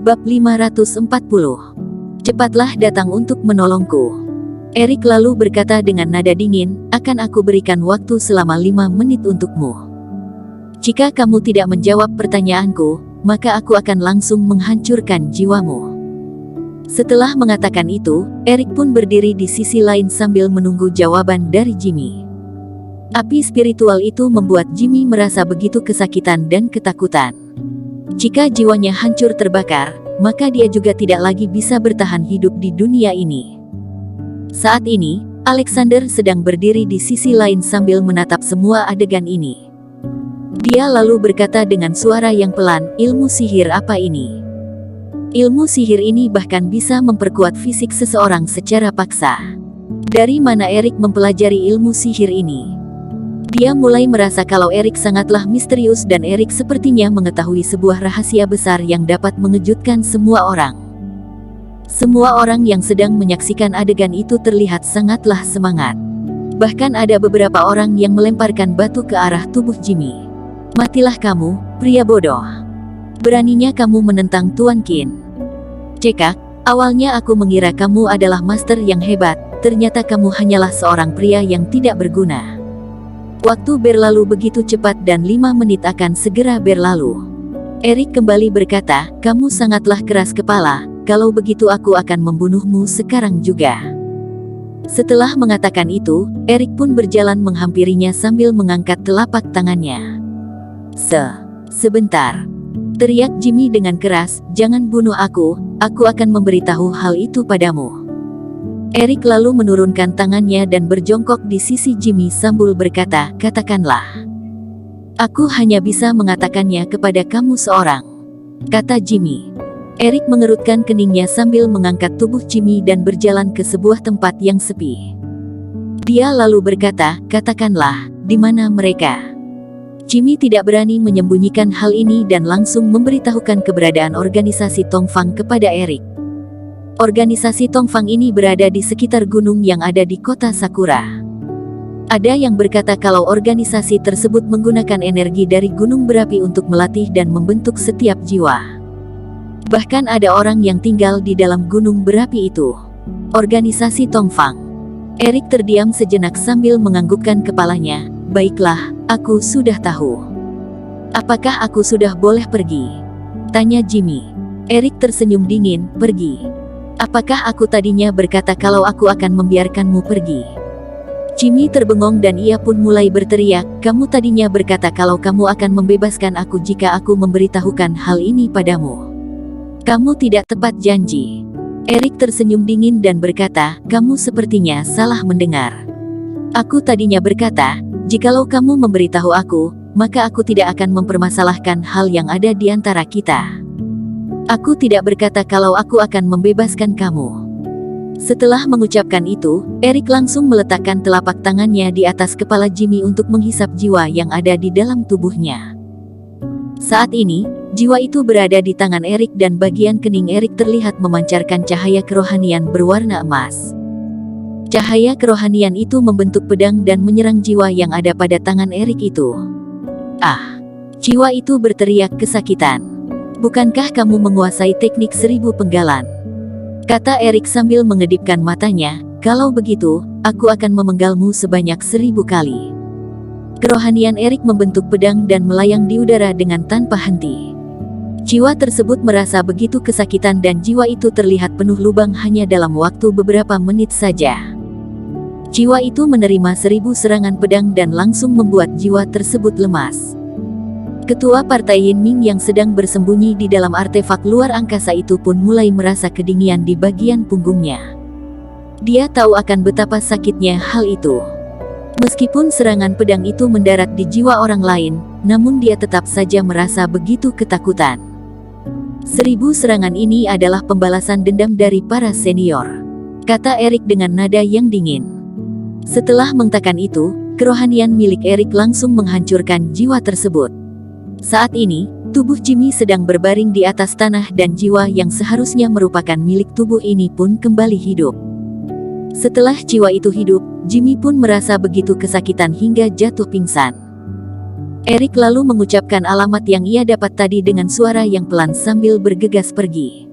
Bab 540. Cepatlah datang untuk menolongku. Erik lalu berkata dengan nada dingin, akan aku berikan waktu selama 5 menit untukmu. Jika kamu tidak menjawab pertanyaanku, maka aku akan langsung menghancurkan jiwamu. Setelah mengatakan itu, Erik pun berdiri di sisi lain sambil menunggu jawaban dari Jimmy. Api spiritual itu membuat Jimmy merasa begitu kesakitan dan ketakutan. Jika jiwanya hancur terbakar, maka dia juga tidak lagi bisa bertahan hidup di dunia ini. Saat ini, Alexander sedang berdiri di sisi lain sambil menatap semua adegan ini. Dia lalu berkata dengan suara yang pelan, ilmu sihir apa ini? Ilmu sihir ini bahkan bisa memperkuat fisik seseorang secara paksa. Dari mana Erik mempelajari ilmu sihir ini? Dia mulai merasa kalau Erik sangatlah misterius dan Erik sepertinya mengetahui sebuah rahasia besar yang dapat mengejutkan semua orang. Semua orang yang sedang menyaksikan adegan itu terlihat sangatlah semangat. Bahkan ada beberapa orang yang melemparkan batu ke arah tubuh Jimmy. Matilah kamu, pria bodoh. Beraninya kamu menentang Tuan Qin. Cekak, awalnya aku mengira kamu adalah master yang hebat, ternyata kamu hanyalah seorang pria yang tidak berguna. Waktu berlalu begitu cepat dan 5 menit akan segera berlalu. Erik kembali berkata, kamu sangatlah keras kepala, kalau begitu aku akan membunuhmu sekarang juga. Setelah mengatakan itu, Erik pun berjalan menghampirinya sambil mengangkat telapak tangannya. Sebentar. Teriak Jimmy dengan keras, jangan bunuh aku akan memberitahu hal itu padamu. Erik lalu menurunkan tangannya dan berjongkok di sisi Jimmy sambil berkata, katakanlah. Aku hanya bisa mengatakannya kepada kamu seorang, kata Jimmy. Erik mengerutkan keningnya sambil mengangkat tubuh Jimmy dan berjalan ke sebuah tempat yang sepi. Dia lalu berkata, katakanlah, di mana mereka? Jimmy tidak berani menyembunyikan hal ini dan langsung memberitahukan keberadaan organisasi Tongfang kepada Erik. Organisasi Tongfang ini berada di sekitar gunung yang ada di kota Sakura. Ada yang berkata kalau organisasi tersebut menggunakan energi dari gunung berapi untuk melatih dan membentuk setiap jiwa. Bahkan ada orang yang tinggal di dalam gunung berapi itu. Organisasi Tongfang. Erik terdiam sejenak sambil menganggukkan kepalanya. Baiklah, aku sudah tahu. Apakah aku sudah boleh pergi? Tanya Jimmy. Erik tersenyum dingin, pergi. Apakah aku tadinya berkata kalau aku akan membiarkanmu pergi? Jimmy terbengong dan ia pun mulai berteriak, kamu tadinya berkata kalau kamu akan membebaskan aku jika aku memberitahukan hal ini padamu. Kamu tidak tepat janji. Erik tersenyum dingin dan berkata, kamu sepertinya salah mendengar. Aku tadinya berkata, jikalau kamu memberitahu aku, maka aku tidak akan mempermasalahkan hal yang ada di antara kita. Aku tidak berkata kalau aku akan membebaskan kamu. Setelah mengucapkan itu, Erik langsung meletakkan telapak tangannya di atas kepala Jimmy untuk menghisap jiwa yang ada di dalam tubuhnya. Saat ini, jiwa itu berada di tangan Erik dan bagian kening Erik terlihat memancarkan cahaya kerohanian berwarna emas. Cahaya kerohanian itu membentuk pedang dan menyerang jiwa yang ada pada tangan Erik itu. Ah! Jiwa itu berteriak kesakitan. Bukankah kamu menguasai teknik 1000 penggalan? Kata Erik sambil mengedipkan matanya, kalau begitu, aku akan memenggalmu sebanyak 1000 kali. Kerohanian Erik membentuk pedang dan melayang di udara dengan tanpa henti. Jiwa tersebut merasa begitu kesakitan dan jiwa itu terlihat penuh lubang hanya dalam waktu beberapa menit saja. Jiwa itu menerima 1000 serangan pedang dan langsung membuat jiwa tersebut lemas. Ketua Partai Yinming yang sedang bersembunyi di dalam artefak luar angkasa itu pun mulai merasa kedinginan di bagian punggungnya. Dia tahu akan betapa sakitnya hal itu. Meskipun serangan pedang itu mendarat di jiwa orang lain, namun dia tetap saja merasa begitu ketakutan. 1000 serangan ini adalah pembalasan dendam dari para senior, kata Erik dengan nada yang dingin. Setelah mengatakan itu, kerohanian milik Erik langsung menghancurkan jiwa tersebut. Saat ini, tubuh Jimmy sedang berbaring di atas tanah dan jiwa yang seharusnya merupakan milik tubuh ini pun kembali hidup. Setelah jiwa itu hidup, Jimmy pun merasa begitu kesakitan hingga jatuh pingsan. Erik lalu mengucapkan alamat yang ia dapat tadi dengan suara yang pelan sambil bergegas pergi.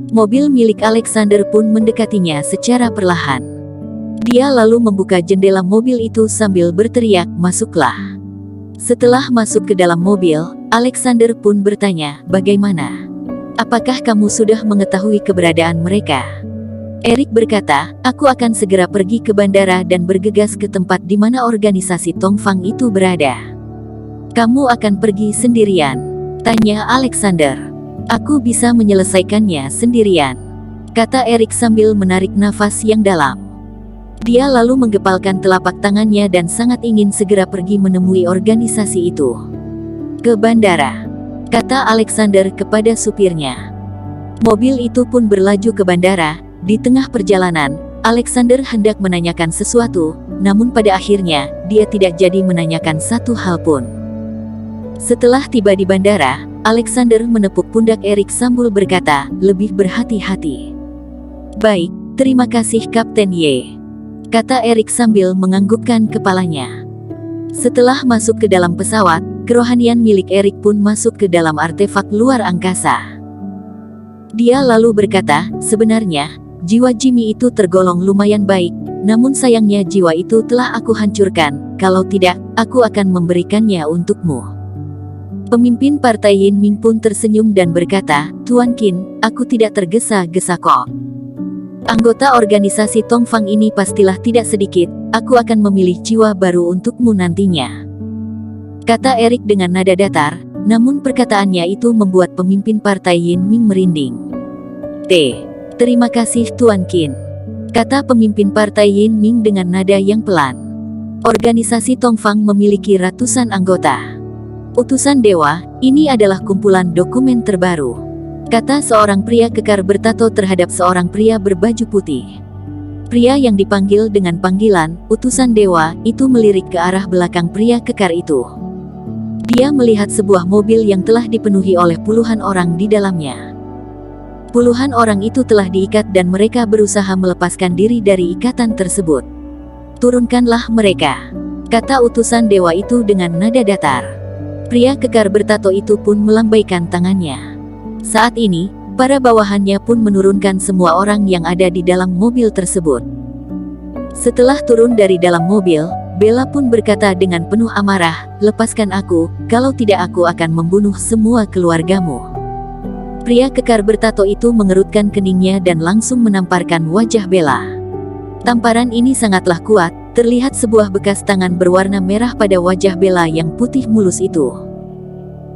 Mobil milik Alexander pun mendekatinya secara perlahan. Dia lalu membuka jendela mobil itu sambil berteriak, "Masuklah." Setelah masuk ke dalam mobil, Alexander pun bertanya, "Bagaimana? Apakah kamu sudah mengetahui keberadaan mereka?" Erik berkata, "Aku akan segera pergi ke bandara dan bergegas ke tempat di mana organisasi Tongfang itu berada." "Kamu akan pergi sendirian?" tanya Alexander. "Aku bisa menyelesaikannya sendirian," kata Erik sambil menarik nafas yang dalam. Dia lalu menggepalkan telapak tangannya dan sangat ingin segera pergi menemui organisasi itu. "Ke bandara," kata Alexander kepada supirnya. Mobil itu pun berlaju ke bandara. Di tengah perjalanan, Alexander hendak menanyakan sesuatu, namun pada akhirnya, dia tidak jadi menanyakan satu hal pun. Setelah tiba di bandara, Alexander menepuk pundak Erik sambil berkata, "Lebih berhati-hati." "Baik, terima kasih Kapten Y," kata Erik sambil menganggukkan kepalanya. Setelah masuk ke dalam pesawat, kerohanian milik Erik pun masuk ke dalam artefak luar angkasa. Dia lalu berkata, "Sebenarnya, jiwa Jimmy itu tergolong lumayan baik, namun sayangnya jiwa itu telah aku hancurkan, kalau tidak, aku akan memberikannya untukmu." Pemimpin partai Yin Ming pun tersenyum dan berkata, "Tuan Qin, aku tidak tergesa-gesa kok. Anggota organisasi Tongfang ini pastilah tidak sedikit, aku akan memilih jiwa baru untukmu nantinya," kata Erik dengan nada datar, namun perkataannya itu membuat pemimpin partai Yin Ming merinding. Terima kasih Tuan Qin," kata pemimpin partai Yin Ming dengan nada yang pelan. "Organisasi Tongfang memiliki ratusan anggota. Utusan Dewa, ini adalah kumpulan dokumen terbaru," kata seorang pria kekar bertato terhadap seorang pria berbaju putih. Pria yang dipanggil dengan panggilan "Utusan Dewa" itu melirik ke arah belakang pria kekar itu. Dia melihat sebuah mobil yang telah dipenuhi oleh puluhan orang di dalamnya. Puluhan orang itu telah diikat dan mereka berusaha melepaskan diri dari ikatan tersebut. "Turunkanlah mereka," kata utusan dewa itu dengan nada datar. Pria kekar bertato itu pun melambaikan tangannya. Saat ini, para bawahannya pun menurunkan semua orang yang ada di dalam mobil tersebut. Setelah turun dari dalam mobil, Bella pun berkata dengan penuh amarah, "Lepaskan aku, kalau tidak aku akan membunuh semua keluargamu." Pria kekar bertato itu mengerutkan keningnya dan langsung menamparkan wajah Bella. Tamparan ini sangatlah kuat, terlihat sebuah bekas tangan berwarna merah pada wajah Bella yang putih mulus itu.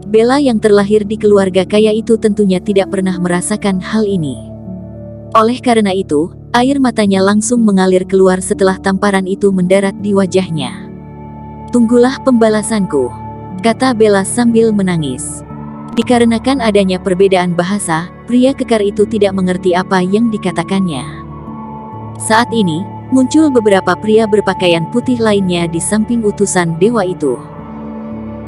Bella yang terlahir di keluarga kaya itu tentunya tidak pernah merasakan hal ini. Oleh karena itu, air matanya langsung mengalir keluar setelah tamparan itu mendarat di wajahnya. "Tunggulah pembalasanku," kata Bella sambil menangis. Dikarenakan adanya perbedaan bahasa, pria kekar itu tidak mengerti apa yang dikatakannya. Saat ini, muncul beberapa pria berpakaian putih lainnya di samping utusan dewa itu.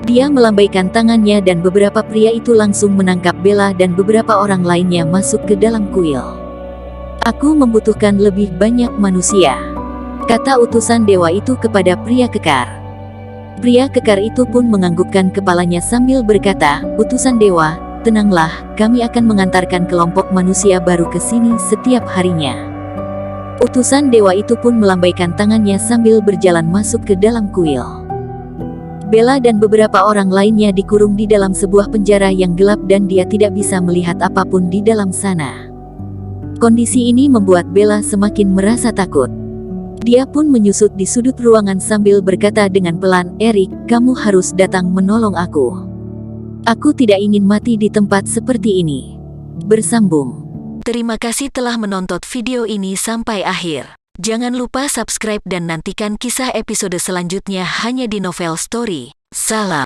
Dia melambaikan tangannya dan beberapa pria itu langsung menangkap Bella dan beberapa orang lainnya masuk ke dalam kuil. "Aku membutuhkan lebih banyak manusia," kata utusan dewa itu kepada pria kekar. Pria kekar itu pun menganggukkan kepalanya sambil berkata, "Utusan dewa, tenanglah, kami akan mengantarkan kelompok manusia baru ke sini setiap harinya." Utusan dewa itu pun melambaikan tangannya sambil berjalan masuk ke dalam kuil. Bella dan beberapa orang lainnya dikurung di dalam sebuah penjara yang gelap dan dia tidak bisa melihat apapun di dalam sana. Kondisi ini membuat Bella semakin merasa takut. Dia pun menyusut di sudut ruangan sambil berkata dengan pelan, "Erik, kamu harus datang menolong aku. Aku tidak ingin mati di tempat seperti ini." Bersambung. Terima kasih telah menonton video ini sampai akhir. Jangan lupa subscribe dan nantikan kisah episode selanjutnya hanya di Novel Story. Salam.